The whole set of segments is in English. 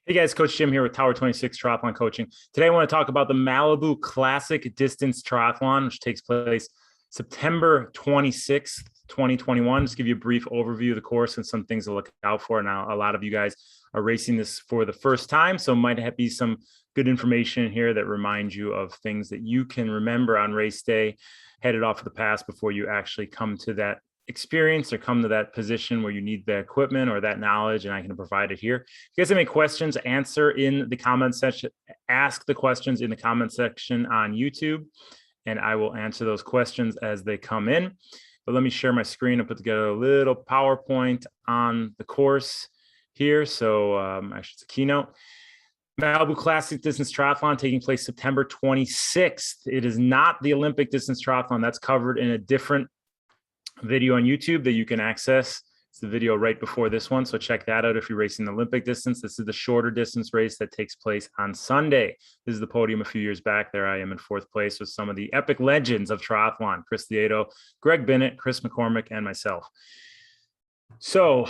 Hey guys, Coach Jim here with Tower 26 Triathlon Coaching. Today I want to talk about the Malibu Classic Distance Triathlon, which takes place September 26th, 2021. Just give you a brief overview of the course and some things to look out for. Now, a lot of you guys are racing this for the first time, so might be some good information here that reminds you of things that you can remember on race day, headed off of the past before you actually come to that experience or come to that position where you need the equipment or that knowledge, and I can provide it here. If you guys have any questions, answer in the comment section, ask the questions in the comment section on YouTube, and I will answer those questions as they come in. But let me share my screen and put together a little PowerPoint on the course here. So actually it's a keynote. Malibu Classic Distance Triathlon taking place September 26th. It is not the Olympic Distance Triathlon. That's covered in a different video on YouTube that you can access. It's the video right before this one, so check that out if you're racing the Olympic distance. This is the shorter distance race that takes place on Sunday. This is the podium a few years back. There I am in fourth place with some of the epic legends of triathlon: Chris Lieto, Greg Bennett, Chris McCormick, and myself. So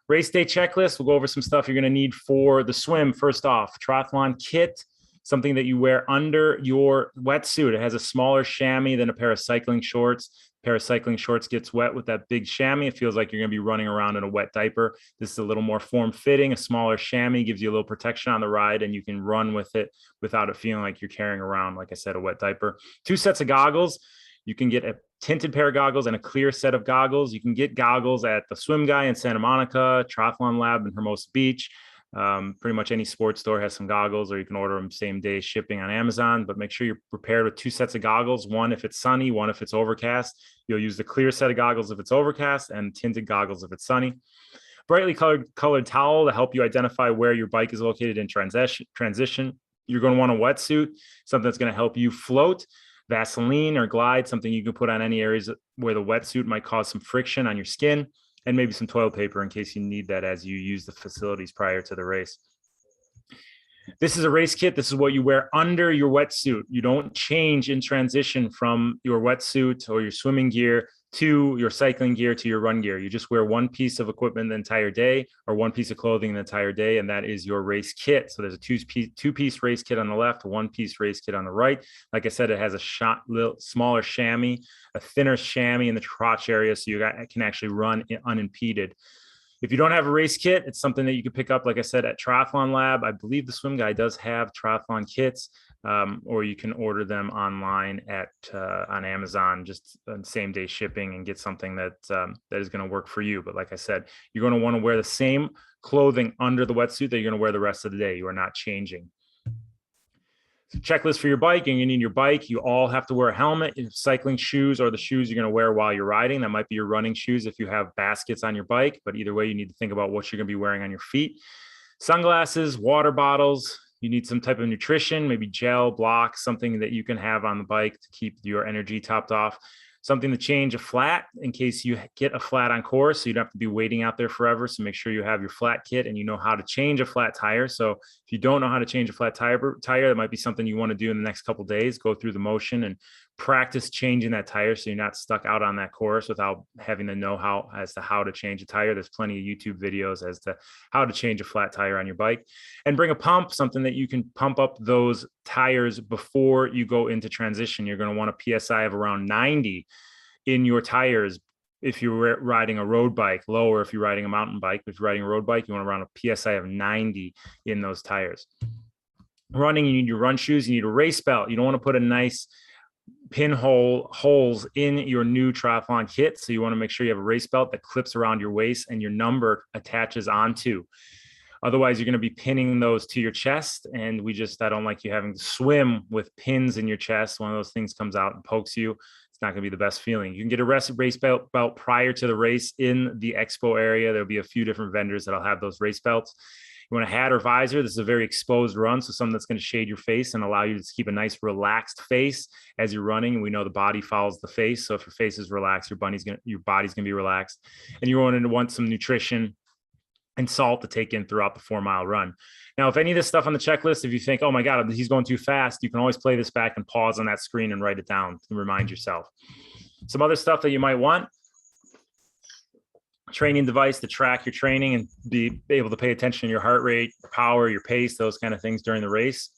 race day checklist, we'll go over some stuff you're going to need for the swim. First off, triathlon kit, something that you wear under your wetsuit. It has a smaller chamois than a pair of cycling shorts. A pair of cycling shorts gets wet with that big chamois. It feels like you're going to be running around in a wet diaper. This is a little more form-fitting. A smaller chamois gives you a little protection on the ride, and you can run with it without it feeling like you're carrying around, like I said, a wet diaper. 2 sets of goggles. You can get a tinted pair of goggles and a clear set of goggles. You can get goggles at the Swim Guy in Santa Monica, Triathlon Lab in Hermosa Beach. Pretty much any sports store has some goggles, or you can order them same day shipping on Amazon, but make sure you're prepared with 2 sets of goggles, one if it's sunny, one if it's overcast. You'll use the clear set of goggles if it's overcast and tinted goggles if it's sunny. Brightly colored towel to help you identify where your bike is located in transition. You're going to want a wetsuit, something that's going to help you float. Vaseline or Glide, something you can put on any areas where the wetsuit might cause some friction on your skin, and maybe some toilet paper in case you need that as you use the facilities prior to the race. This is a race kit. This is what you wear under your wetsuit. You don't change in transition from your wetsuit or your swimming gear to your cycling gear to your run gear. You just wear one piece of equipment the entire day, or one piece of clothing the entire day, and that is your race kit. So there's a two-piece race kit on the left, a one-piece race kit on the right. Like I said, it has a little smaller chamois, a thinner chamois in the crotch area, so you can actually run unimpeded. If you don't have a race kit, it's something that you can pick up, like I said, at Triathlon Lab. I believe the Swim Guy does have triathlon kits, or you can order them online on Amazon, just on same day shipping, and get something that is going to work for you. But like I said, you're going to want to wear the same clothing under the wetsuit that you're going to wear the rest of the day. You are not changing. Checklist for your bike, and you need your bike. You all have to wear a helmet. You have cycling shoes, or the shoes you're going to wear while you're riding. That might be your running shoes if you have baskets on your bike, but either way, you need to think about what you're going to be wearing on your feet. Sunglasses, water bottles. You need some type of nutrition, maybe gel, blocks, something that you can have on the bike to keep your energy topped off. Something to change a flat in case you get a flat on course, so you don't have to be waiting out there forever. So make sure you have your flat kit and you know how to change a flat tire. So if you don't know how to change a flat tire, that might be something you want to do in the next couple of days. Go through the motion and practice changing that tire so you're not stuck out on that course without having the know-how as to how to change a tire. There's plenty of YouTube videos as to how to change a flat tire on your bike. And bring a pump, something that you can pump up those tires before you go into transition. You're going to want a PSI of around 90 in your tires if you're riding a road bike, lower if you're riding a mountain bike. If you're riding a road bike, you want around a PSI of 90 in those tires. Running, you need your run shoes. You need a race belt. You don't want to put a nice pinhole holes in your new triathlon kit. So you want to make sure you have a race belt that clips around your waist and your number attaches onto. Otherwise, you're going to be pinning those to your chest. And I don't like you having to swim with pins in your chest. One of those things comes out and pokes you. It's not going to be the best feeling. You can get a race belt prior to the race in the expo area. There'll be a few different vendors that'll have those race belts. You want a hat or visor. This is a very exposed run, so something that's going to shade your face and allow you to keep a nice relaxed face as you're running. And we know the body follows the face, so if your face is relaxed, your body's going to be relaxed. And you're going to want some nutrition and salt to take in throughout the 4-mile run. Now, if any of this stuff on the checklist, if you think, oh my God, he's going too fast, you can always play this back and pause on that screen and write it down to remind yourself. Some other stuff that you might want: training device to track your training and be able to pay attention to your heart rate, your power, your pace, those kind of things during the race.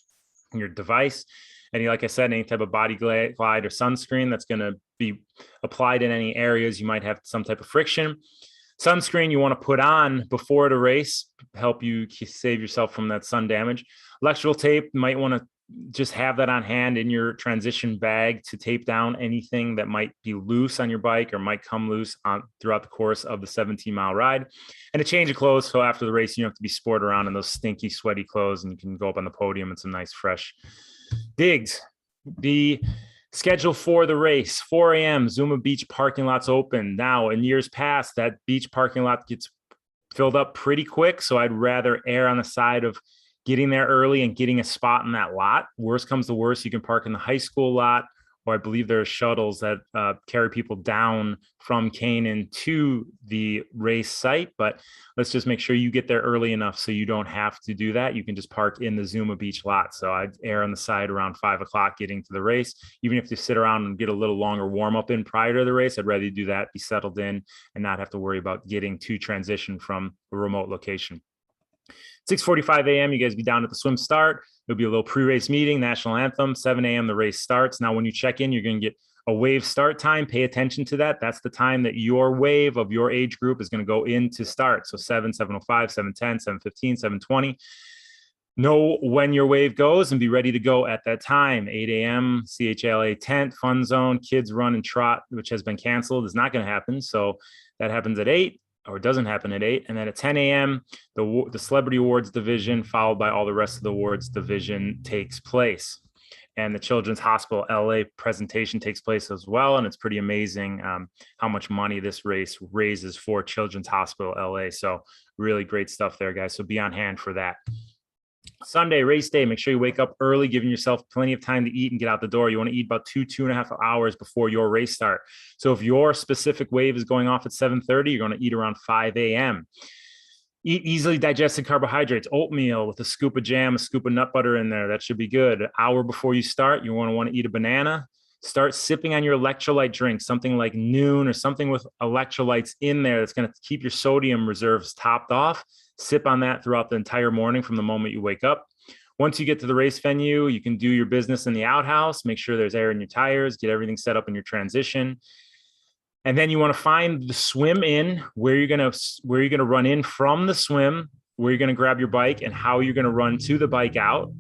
And your device. And like I said, any type of body glide or sunscreen that's going to be applied in any areas you might have some type of friction. Sunscreen you want to put on before the race, help you save yourself from that sun damage. Electrical tape, you might want to just have that on hand in your transition bag to tape down anything that might be loose on your bike or might come loose throughout the course of the 17-mile ride. And a change of clothes, so after the race, you don't have to be sported around in those stinky, sweaty clothes, and you can go up on the podium in some nice, fresh digs. The schedule for the race: 4 a.m. Zuma Beach parking lot's open. Now, in years past, that beach parking lot gets filled up pretty quick, so I'd rather err on the side of getting there early and getting a spot in that lot. Worst comes to worst, you can park in the high school lot, or I believe there are shuttles that carry people down from Canaan to the race site. But let's just make sure you get there early enough so you don't have to do that. You can just park in the Zuma Beach lot. So I'd err on the side around 5 o'clock getting to the race. Even if you sit around and get a little longer warm up in prior to the race, I'd rather do that, be settled in, and not have to worry about getting to transition from a remote location. 6:45 a.m. you guys be down at the swim start. There'll be a little pre-race meeting, national anthem. 7 a.m. the race starts. Now, when you check in, you're going to get a wave start time. Pay attention to that. That's the time that your wave of your age group is going to go into start. So 7, 7:05, 7:10, 7:15, 7:20. Know when your wave goes and be ready to go at that time. 8 a.m. CHLA tent, fun zone, kids run and trot, which has been canceled, is not going to happen. So that happens at 8. Or it doesn't happen at 8. And then at 10 a.m., the Celebrity Awards division, followed by all the rest of the awards division, takes place. And the Children's Hospital LA presentation takes place as well. And it's pretty amazing how much money this race raises for Children's Hospital LA. So really great stuff there, guys. So be on hand for that. Sunday, race day, make sure you wake up early, giving yourself plenty of time to eat and get out the door. You want to eat about 2.5 hours before your race start. So if your specific wave is going off at 7:30, you're going to eat around 5 a.m. Eat easily digested carbohydrates, oatmeal with a scoop of jam, a scoop of nut butter in there. That should be good. An hour before you start, you want to eat a banana. Start sipping on your electrolyte drink, something like Noon or something with electrolytes in there that's going to keep your sodium reserves topped off. Sip on that throughout the entire morning from the moment you wake up. Once you get to the race venue, you can do your business in the outhouse. Make sure there's air in your tires, get everything set up in your transition. And then you want to find the swim in, where you're going to run in from the swim, where you're going to grab your bike, and how you're going to run to the bike out.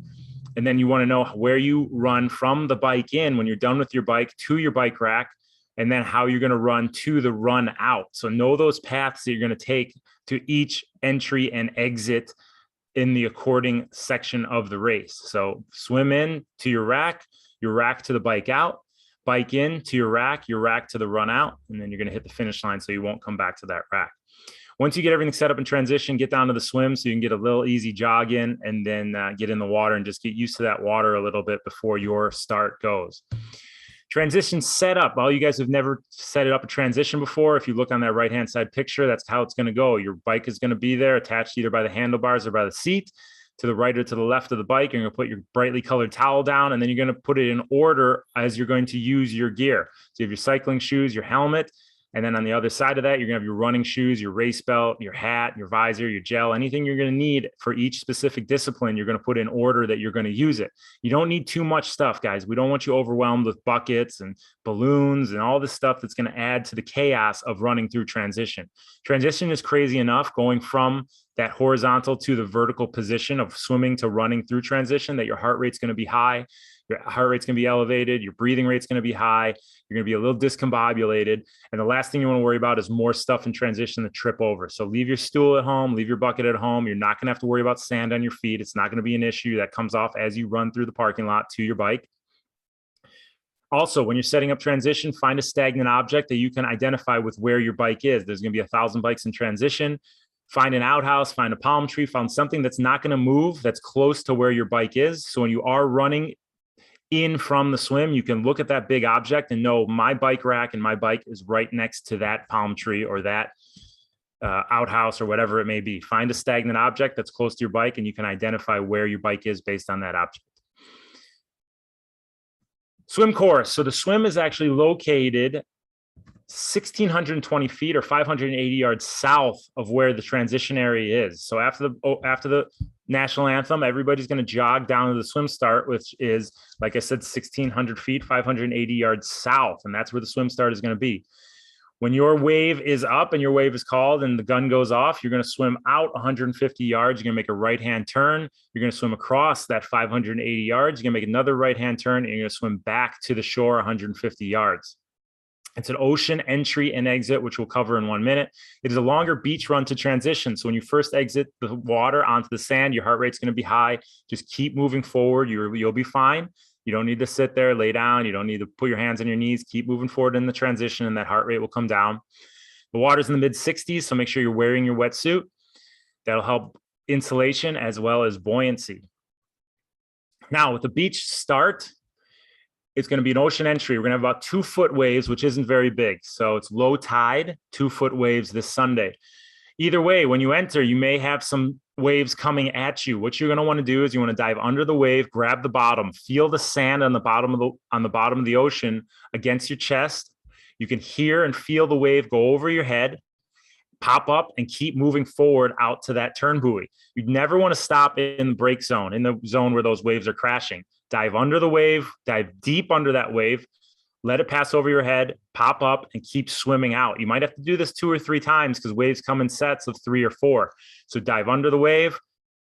And then you want to know where you run from the bike in when you're done with your bike to your bike rack, and then how you're going to run to the run out. So know those paths that you're going to take to each entry and exit in the according section of the race. So swim in to your rack to the bike out, bike in to your rack to the run out, and then you're going to hit the finish line so you won't come back to that rack. Once you get everything set up in transition, get down to the swim so you can get a little easy jog in, and then get in the water and just get used to that water a little bit before your start goes. Transition setup. All you guys have never set it up a transition before. If you look on that right-hand side picture, that's how it's going to go. Your bike is going to be there attached either by the handlebars or by the seat. To the right or to the left of the bike, you're going to put your brightly colored towel down, and then you're going to put it in order as you're going to use your gear. So you have your cycling shoes, your helmet, and then on the other side of that, you're going to have your running shoes, your race belt, your hat, your visor, your gel, anything you're going to need for each specific discipline, you're going to put in order that you're going to use it. You don't need too much stuff, guys. We don't want you overwhelmed with buckets and balloons and all this stuff that's going to add to the chaos of running through transition. Transition is crazy enough, going from that horizontal to the vertical position of swimming to running through transition, that your heart rate's going to be high. Your heart rate's going to be elevated. Your breathing rate's going to be high. You're going to be a little discombobulated. And the last thing you want to worry about is more stuff in transition to trip over. So leave your stool at home, leave your bucket at home. You're not going to have to worry about sand on your feet. It's not going to be an issue that comes off as you run through the parking lot to your bike. Also, when you're setting up transition, find a stagnant object that you can identify with where your bike is. There's going to be 1,000 bikes in transition. Find an outhouse, find a palm tree, find something that's not going to move, that's close to where your bike is. So when you are running in from the swim, you can look at that big object and know my bike rack and my bike is right next to that palm tree or that outhouse or whatever it may be. Find a stagnant object that's close to your bike, and you can identify where your bike is based on that object. Swim course. So the swim is actually located 1,620 feet or 580 yards south of where the transition area is. So after the national anthem, everybody's going to jog down to the swim start, which is, like I said, 1,600 feet, 580 yards south. And that's where the swim start is going to be. When your wave is up and your wave is called and the gun goes off, you're going to swim out 150 yards. You're going to make a right-hand turn. You're going to swim across that 580 yards. You're going to make another right-hand turn, and you're going to swim back to the shore 150 yards. It's an ocean entry and exit, which we'll cover in 1 minute. It is a longer beach run to transition. So when you first exit the water onto the sand, your heart rate's going to be high. Just keep moving forward. You'll be fine. You don't need to sit there, lay down. You don't need to put your hands on your knees. Keep moving forward in the transition, and that heart rate will come down. The water's in the mid 60s, so make sure you're wearing your wetsuit. That'll help insulation as well as buoyancy. Now, with the beach start, it's going to be an ocean entry. We're going to have about 2 foot waves, which isn't very big. So it's low tide, 2 foot waves this Sunday. Either way, when you enter, you may have some waves coming at you. What you're going to want to do is you want to dive under the wave, grab the bottom, feel the sand on the bottom of the ocean against your chest. You can hear and feel the wave go over your head, pop up, and keep moving forward out to that turn buoy. You'd never want to stop in the break zone, in the zone where those waves are crashing. Dive under the wave, dive deep under that wave, let it pass over your head, pop up, and keep swimming out. You might have to do this 2 or 3 times because waves come in sets of 3 or 4. So dive under the wave,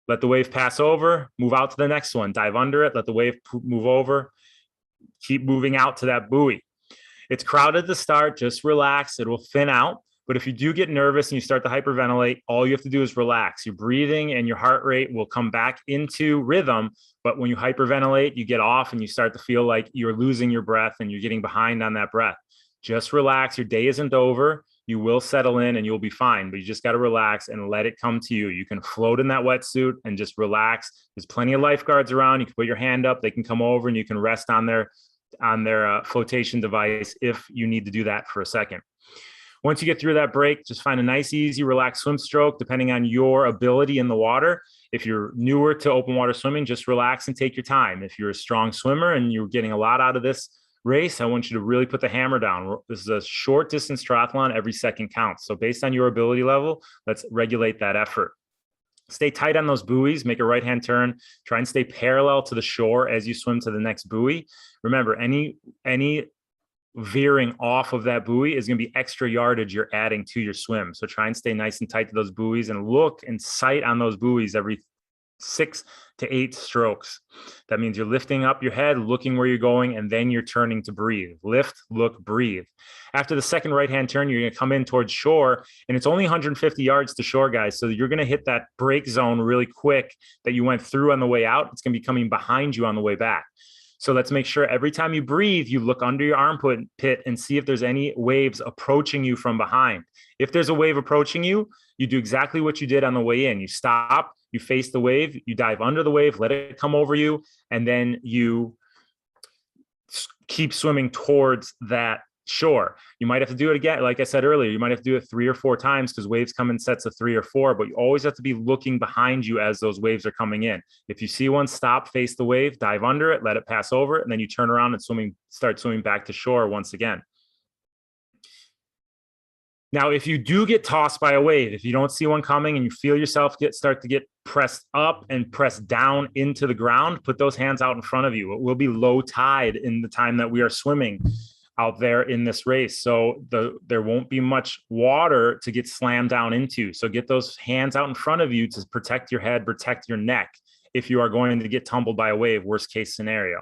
let the wave pass over, move out to the next one, dive under it, let the wave move over, keep moving out to that buoy. It's crowded to start, just relax, it will thin out. But if you do get nervous and you start to hyperventilate, all you have to do is relax. Your breathing and your heart rate will come back into rhythm. But when you hyperventilate, you get off and you start to feel like you're losing your breath and you're getting behind on that breath. Just relax. Your day isn't over. You will settle in and you'll be fine, but you just got to relax and let it come to you. You can float in that wetsuit and just relax. There's plenty of lifeguards around. You can put your hand up. They can come over and you can rest on their flotation device if you need to do that for a second. Once you get through that break, just find a nice, easy, relaxed swim stroke, depending on your ability in the water. If you're newer to open water swimming, just relax and take your time. If you're a strong swimmer and you're getting a lot out of this race, I want you to really put the hammer down. This is a short distance triathlon. Every second counts. So based on your ability level, let's regulate that effort. Stay tight on those buoys, make a right-hand turn, try and stay parallel to the shore as you swim to the next buoy. Remember, any veering off of that buoy is going to be extra yardage you're adding to your swim. So try and stay nice and tight to those buoys and look and sight on those buoys every 6 to 8 strokes. That means you're lifting up your head, looking where you're going, and then you're turning to breathe. Lift, look, breathe. After the second right-hand turn, you're going to come in towards shore, and it's only 150 yards to shore, guys. So you're going to hit that break zone really quick that you went through on the way out. It's going to be coming behind you on the way back. So let's make sure every time you breathe, you look under your armpit pit and see if there's any waves approaching you from behind. If there's a wave approaching you, you do exactly what you did on the way in. You stop, you face the wave, you dive under the wave, let it come over you, and then you keep swimming towards that shore. You might have to do it again. Like I said earlier, you might have to do it 3 or 4 times because waves come in sets of 3 or 4, but you always have to be looking behind you as those waves are coming in. If you see one, stop, face the wave, dive under it, let it pass over it, and then you turn around and start swimming back to shore once again. Now, if you do get tossed by a wave, if you don't see one coming and you feel yourself start to get pressed up and pressed down into the ground, put those hands out in front of you. It will be low tide in the time that we are swimming out there in this race. So there won't be much water to get slammed down into. So get those hands out in front of you to protect your head, protect your neck if you are going to get tumbled by a wave, worst case scenario.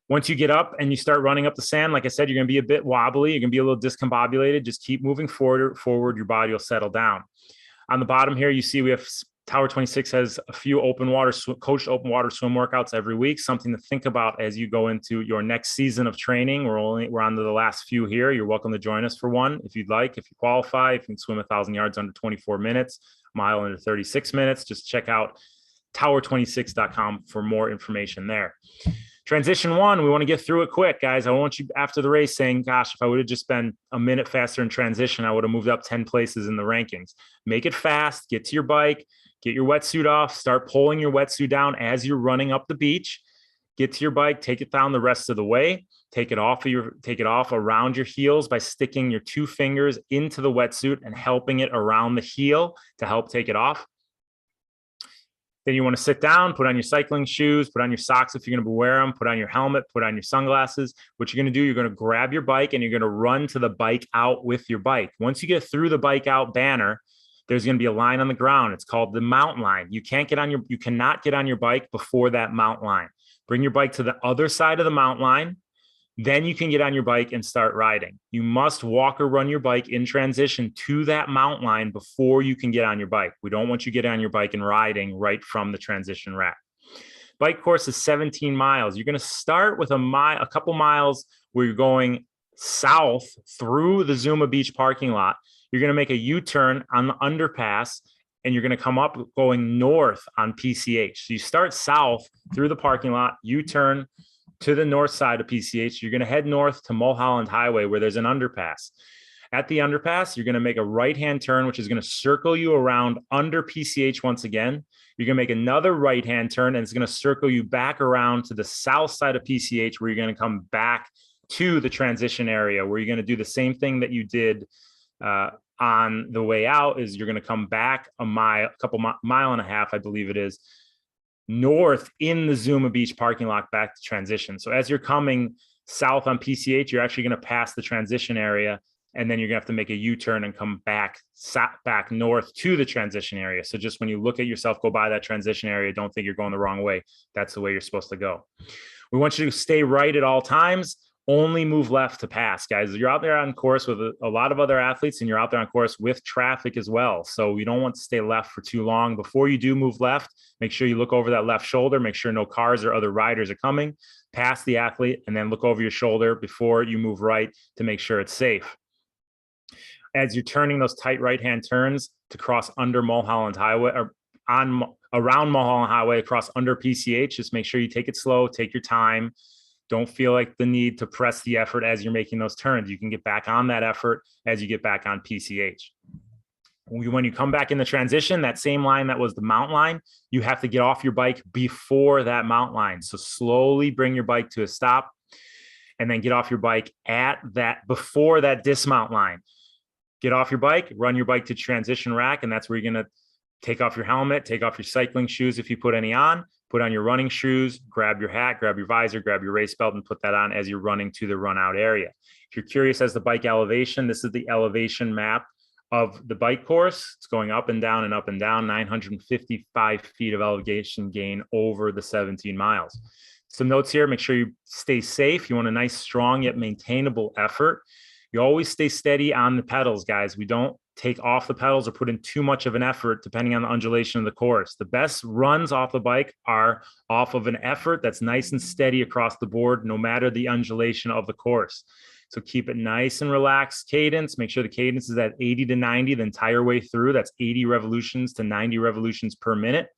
Once you get up and you start running up the sand, like I said, you're going to be a bit wobbly. You're going to be a little discombobulated. Just keep moving forward. Your body will settle down. On the bottom here, you see we have Tower 26 has a few coached open water swim workouts every week, something to think about as you go into your next season of training. We're on to the last few here. You're welcome to join us for one if you'd like. If you qualify, if you can swim 1,000 yards under 24 minutes, mile under 36 minutes, just check out tower26.com for more information there. Transition 1, we want to get through it quick, guys. I want you after the race saying, gosh, if I would have just been a minute faster in transition, I would have moved up 10 places in the rankings. Make it fast, get to your bike, get your wetsuit off, start pulling your wetsuit down as you're running up the beach. Get to your bike, take it down the rest of the way. take it off around your heels by sticking your 2 fingers into the wetsuit and helping it around the heel to help take it off. Then you want to sit down, put on your cycling shoes, put on your socks if you're going to wear them, put on your helmet, put on your sunglasses. What you're going to do, you're going to grab your bike and you're going to run to the bike out with your bike. Once you get through the bike out banner, there's going to be a line on the ground. It's called the mount line. You cannot get on your bike before that mount line. Bring your bike to the other side of the mount line. Then you can get on your bike and start riding. You must walk or run your bike in transition to that mount line before you can get on your bike. We don't want you to get on your bike and riding right from the transition rack. Bike course is 17 miles. You're going to start with a couple miles where you're going south through the Zuma Beach parking lot. You're going to make a U-turn on the underpass and you're going to come up going north on PCH. So you start south through the parking lot, U-turn to the north side of PCH. You're going to head north to Mulholland Highway where there's an underpass. At the underpass, you're going to make a right-hand turn, which is going to circle you around under PCH once again. You're going to make another right-hand turn, and it's going to circle you back around to the south side of PCH where you're going to come back to the transition area where you're going to do the same thing that you did on the way out. Is you're going to come back a mile and a half, I believe it is, north in the Zuma Beach parking lot back to transition. So as you're coming south on PCH, you're actually going to pass the transition area, and then you're going to have to make a U-turn and come back north to the transition area. So just when you look at yourself go by that transition area, don't think you're going the wrong way. That's the way you're supposed to go. We want you to stay right at all times. Only move left to pass, guys. You're out there on course with a lot of other athletes, and you're out there on course with traffic as well. So you don't want to stay left for too long. Before you do move left, make sure you look over that left shoulder, make sure no cars or other riders are coming, pass the athlete, and then look over your shoulder before you move right to make sure it's safe. As you're turning those tight right-hand turns to cross under Mulholland Highway or around Mulholland Highway across under PCH, just make sure you take it slow, take your time. Don't feel like the need to press the effort as you're making those turns. You can get back on that effort as you get back on PCH. When you come back in the transition, that same line that was the mount line, you have to get off your bike before that mount line. So slowly bring your bike to a stop and then get off your bike before that dismount line. Get off your bike, run your bike to transition rack, and that's where you're going to take off your helmet, take off your cycling shoes if you put any on, put on your running shoes, grab your hat, grab your visor, grab your race belt, and put that on as you're running to the run out area. If you're curious as to bike elevation, this is the elevation map of the bike course. It's going up and down and up and down, 955 feet of elevation gain over the 17 miles. Some notes here, make sure you stay safe. You want a nice, strong, yet maintainable effort. You always stay steady on the pedals, guys. We don't take off the pedals or put in too much of an effort depending on the undulation of the course. The best runs off the bike are off of an effort that's nice and steady across the board, no matter the undulation of the course. So keep it nice and relaxed cadence. Make sure the cadence is at 80 to 90 the entire way through. That's 80 revolutions to 90 revolutions per minute.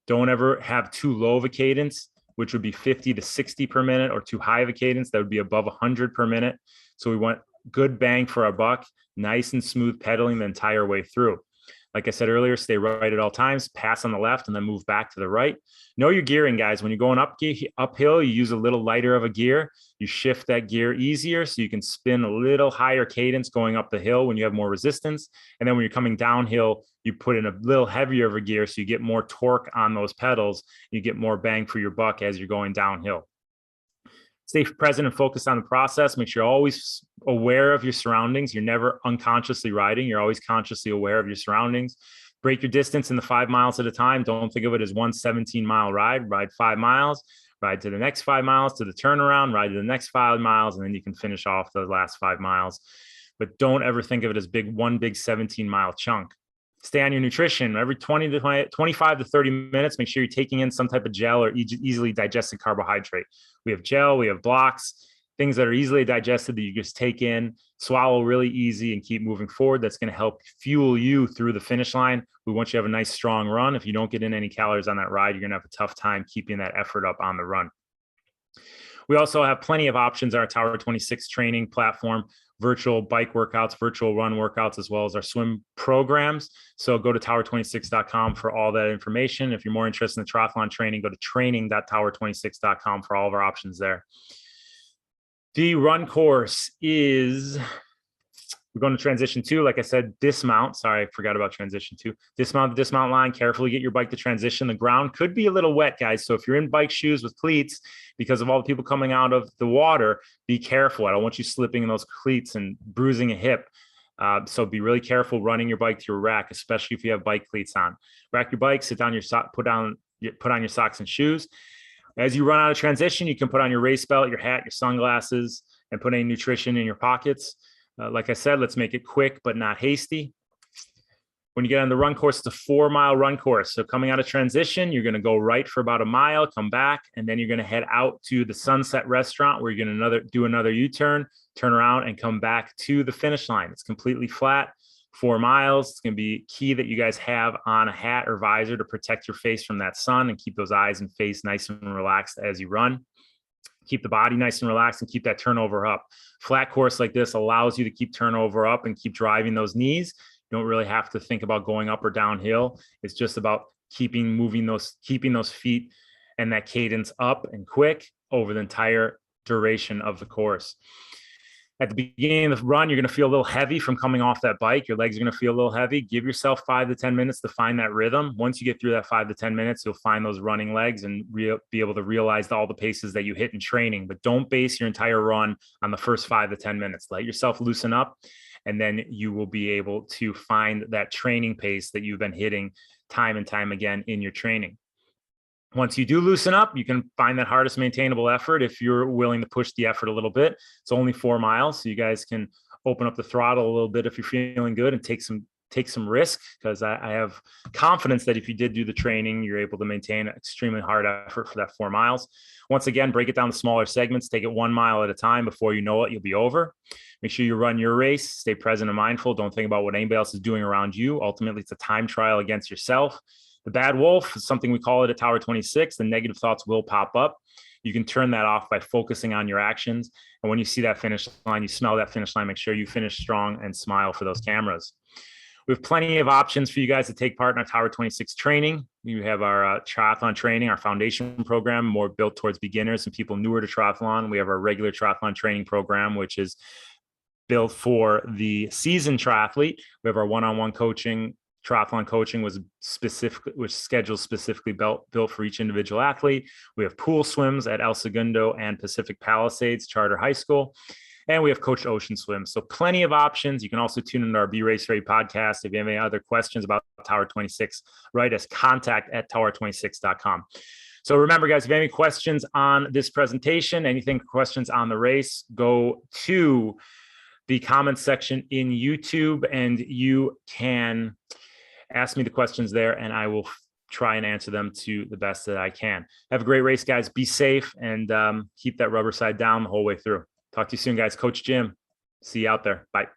Don't ever have too low of a cadence, which would be 50 to 60 per minute, or too high of a cadence that would be above 100 per minute. So we want good bang for our buck, nice and smooth pedaling the entire way through. Like I said earlier, stay right at all times, pass on the left, and then move back to the right. Know your gearing, guys. When you're going uphill, you use a little lighter of a gear. You shift that gear easier so you can spin a little higher cadence going up the hill when you have more resistance. And then when you're coming downhill, you put in a little heavier of a gear so you get more torque on those pedals. You get more bang for your buck as you're going downhill. Stay present and focused on the process. Make sure you're always aware of your surroundings. You're never unconsciously riding. You're always consciously aware of your surroundings. Break your distance in the 5 miles at a time. Don't think of it as one 17-mile ride. Ride 5 miles, ride to the next 5 miles, to the turnaround, ride to the next 5 miles, and then you can finish off the last 5 miles. But don't ever think of it as one big 17-mile chunk. Stay on your nutrition. Every 25 to 30 minutes, make sure you're taking in some type of gel or easily digested carbohydrate. We have gel, we have blocks, things that are easily digested that you just take in, swallow really easy, and keep moving forward. That's going to help fuel you through the finish line. We want you to have a nice, strong run. If you don't get in any calories on that ride, you're going to have a tough time keeping that effort up on the run. We also have plenty of options on our Tower 26 training platform, virtual bike workouts, virtual run workouts, as well as our swim programs. So go to tower26.com for all that information. If you're more interested in the triathlon training, go to training.tower26.com for all of our options there. The run course is, we're going to transition 2. Like I said, dismount. Sorry, I forgot about transition 2. Dismount the dismount line. Carefully get your bike to transition. The ground could be a little wet, guys. So if you're in bike shoes with cleats, because of all the people coming out of the water, be careful. I don't want you slipping in those cleats and bruising a hip. So be really careful running your bike to your rack, especially if you have bike cleats on. Rack your bike, sit down your put on your socks and shoes. As you run out of transition, you can put on your race belt, your hat, your sunglasses, and put any nutrition in your pockets. Like I said, let's make it quick, but not hasty. When you get on the run course, it's a 4-mile run course. So coming out of transition, you're going to go right for about a mile, come back, and then you're going to head out to the Sunset Restaurant where you're going to do another U-turn, turn around, and come back to the finish line. It's completely flat, 4 miles. It's going to be key that you guys have on a hat or visor to protect your face from that sun and keep those eyes and face nice and relaxed as you run. Keep the body nice and relaxed and keep that turnover up. Flat course like this allows you to keep turnover up and keep driving those knees. You don't really have to think about going up or downhill. It's just about keeping those feet and that cadence up and quick over the entire duration of the course. At the beginning of the run, you're going to feel a little heavy from coming off that bike. Your legs are going to feel a little heavy. Give yourself 5 to 10 minutes to find that rhythm. Once you get through that 5 to 10 minutes, you'll find those running legs and be able to realize all the paces that you hit in training. But don't base your entire run on the first 5 to 10 minutes. Let yourself loosen up, and then you will be able to find that training pace that you've been hitting time and time again in your training. Once you do loosen up, you can find that hardest maintainable effort if you're willing to push the effort a little bit. It's only 4 miles, so you guys can open up the throttle a little bit if you're feeling good and take some risk, because I have confidence that if you did do the training, you're able to maintain an extremely hard effort for that 4 miles. Once again, break it down to smaller segments. Take it 1 mile at a time. Before you know it, you'll be over. Make sure you run your race. Stay present and mindful. Don't think about what anybody else is doing around you. Ultimately, it's a time trial against yourself. The bad wolf is something we call it at Tower 26. The negative thoughts will pop up. You can turn that off by focusing on your actions. And when you see that finish line, you smell that finish line, make sure you finish strong and smile for those cameras. We have plenty of options for you guys to take part in our Tower 26 training. We have our triathlon training, our foundation program, more built towards beginners and people newer to triathlon. We have our regular triathlon training program, which is built for the seasoned triathlete. We have our one-on-one coaching. Triathlon coaching was scheduled specifically built for each individual athlete. We have pool swims at El Segundo and Pacific Palisades Charter High School. And we have Coached Ocean Swim. So plenty of options. You can also tune into our Be Race Ready podcast. If you have any other questions about Tower 26, write us contact@tower26.com. So remember, guys, if you have any questions on this presentation, questions on the race, go to the comments section in YouTube and you can ask me the questions there and I will try and answer them to the best that I can. Have a great race, guys. Be safe and keep that rubber side down the whole way through. Talk to you soon, guys. Coach Jim, see you out there. Bye.